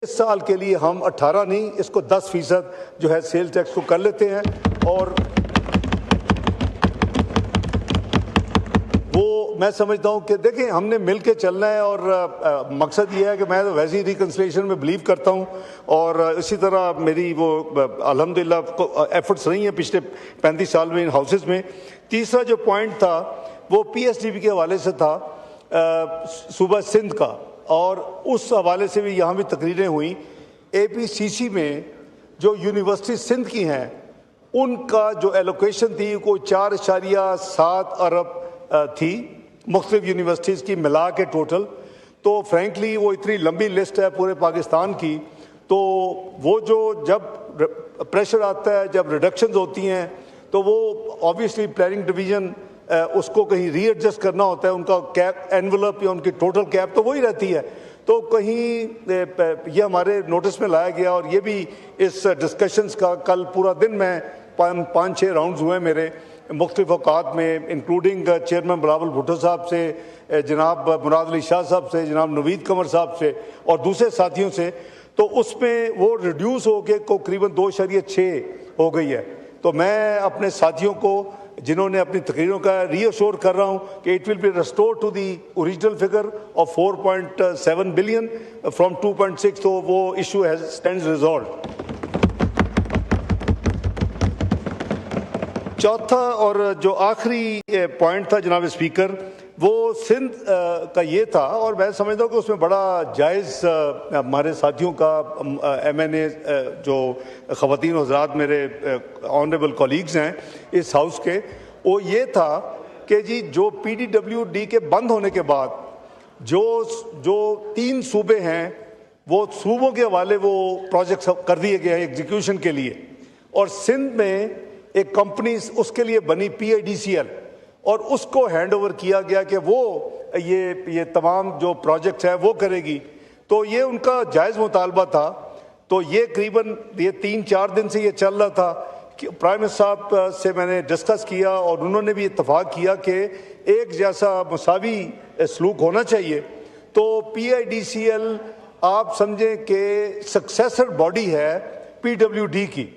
इस साल के लिए हम 18 नहीं, इसको 10% जो है सेल टैक्स को कर लेते हैं। और वो मैं समझता हूँ कि देखें, हमने मिल के चलना है। और मकसद ये है कि मैं तो वैसे ही रिकन्सिलिएशन में बिलीव करता हूँ, और इसी तरह मेरी वो अल्हम्दुलिल्लाह एफर्ट्स रही हैं पिछले 35 साल में इन हाउसेज में। तीसरा जो पॉइंट था वो PSDB के हवाले से था, सूबा सिंध का, और उस हवाले से भी यहाँ भी तकरीरें हुई। APCC में जो यूनिवर्सिटी सिंध की हैं उनका जो एलोकेशन थी कोई 4.7 अरब थी मुख्तलिफ यूनिवर्सिटीज़ की मिला के टोटल। तो फ्रेंकली वो इतनी लंबी लिस्ट है पूरे पाकिस्तान की, तो वो जो जब प्रेशर आता है, जब रिडक्शंस होती हैं, तो वो ऑब्वियसली प्लानिंग डिवीज़न उसको कहीं रीएडजस्ट करना होता है। उनका कैप एनवलप या उनकी टोटल कैप तो वही रहती है। तो कहीं ये हमारे नोटिस में लाया गया, और ये भी इस डिस्कशंस का कल पूरा दिन में 5-6 राउंड्स हुए मेरे मुख्तलिफ औकात में, इंक्लूडिंग चेयरमैन बिलावल भुट्टो साहब से, जनाब मुराद अली शाह साहब से, जनाब नवीद कमर साहब से और दूसरे साथियों से। तो उसमें वो रिड्यूस होकर करीबन 2.6 हो गई है। तो मैं अपने साथियों को जिन्होंने अपनी तकरीरों का रीअश्योर कर रहा हूं कि it will be restore to the original figure of 4.7 billion from 2.6। तो वो इशू हैज स्टैंड्स रिजॉल्व। चौथा और जो आखिरी पॉइंट था जनाब स्पीकर, वो सिंध का ये था, और मैं समझता हूँ कि उसमें बड़ा जायज़ हमारे साथियों का MNA जो ख़वातीन हज़रात मेरे ऑनरेबल कॉलीग्स हैं इस हाउस के, वो ये था कि जी जो PDWD के बंद होने के बाद जो 3 सूबे हैं वो सूबों के हवाले वो प्रोजेक्ट्स कर दिए गए हैं एग्जीक्यूशन के लिए, और सिंध में एक कंपनी उसके लिए बनी PIDCL, और उसको हैंड ओवर किया गया कि वो ये तमाम जो प्रोजेक्ट्स हैं वो करेगी। तो ये उनका जायज़ मुतालबा था। तो ये करीबन 3-4 दिन से ये चल रहा था कि प्राइम मिनिस्टर साहब से मैंने डिस्कस किया, और उन्होंने भी इत्तफाक किया कि एक जैसा मसावी सलूक होना चाहिए। तो PIDCL आप समझें कि सक्सेसर बॉडी है PWD की,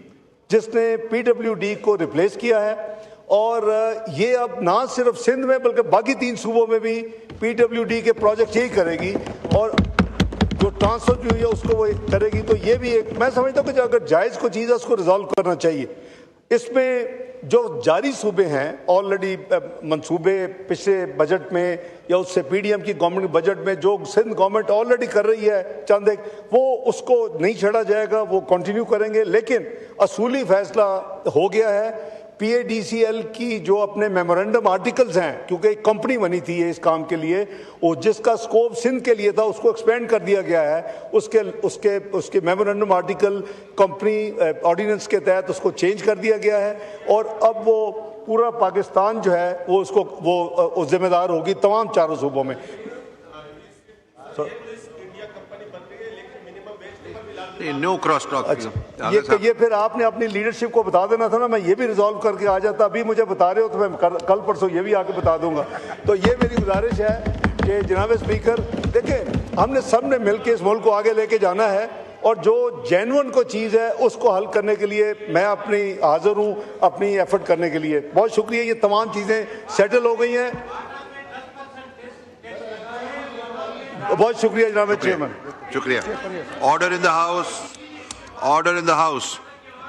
जिसने PWD को रिप्लेस किया है। और ये अब ना सिर्फ सिंध में बल्कि बाकी 3 सूबों में भी PWD के प्रोजेक्ट यही करेगी, और जो ट्रांसफर भी हुई है उसको वो करेगी। तो ये भी एक मैं समझता हूँ कि अगर जायज़ को चीज़ है उसको रिजॉल्व करना चाहिए। इसमें जो जारी सूबे हैं ऑलरेडी मंसूबे पिछले बजट में या उससे PDM की गवर्नमेंट बजट में जो सिंध गवर्नमेंट ऑलरेडी कर रही है चंद एक, वो उसको नहीं छेड़ा जाएगा, वो कंटिन्यू करेंगे। लेकिन असूली फैसला हो गया है PIDCL की जो अपने मेमोरेंडम आर्टिकल्स हैं, क्योंकि एक कंपनी बनी थी इस काम के लिए, वो जिसका स्कोप सिंध के लिए था उसको एक्सपेंड कर दिया गया है। उसके मेमोरेंडम आर्टिकल कंपनी ऑर्डिनेंस के तहत उसको चेंज कर दिया गया है, और अब वो पूरा पाकिस्तान जो है वो उसको वो जिम्मेदार होगी तमाम 4 सूबों में। No cross talk. ये फिर आपने अपनी लीडरशिप को बता देना था ना, मैं ये भी रिजॉल्व करके आ जाता। अभी मुझे बता रहे हो तो मैं कल परसों ये भी आके बता दूंगा। तो ये मेरी गुजारिश है कि जनाब स्पीकर देखें, हमने सब ने मिलकर इस मुल्क को आगे लेके जाना है, और जो जेन्युइन को चीज़ है उसको हल करने के लिए मैं अपनी हाजिर हूँ अपनी एफर्ट करने के लिए। बहुत शुक्रिया। ये तमाम चीज़ें सेटल हो गई हैं। बहुत शुक्रिया जनाब चेयरमैन। शुक्रिया। Order in the house, order in the house.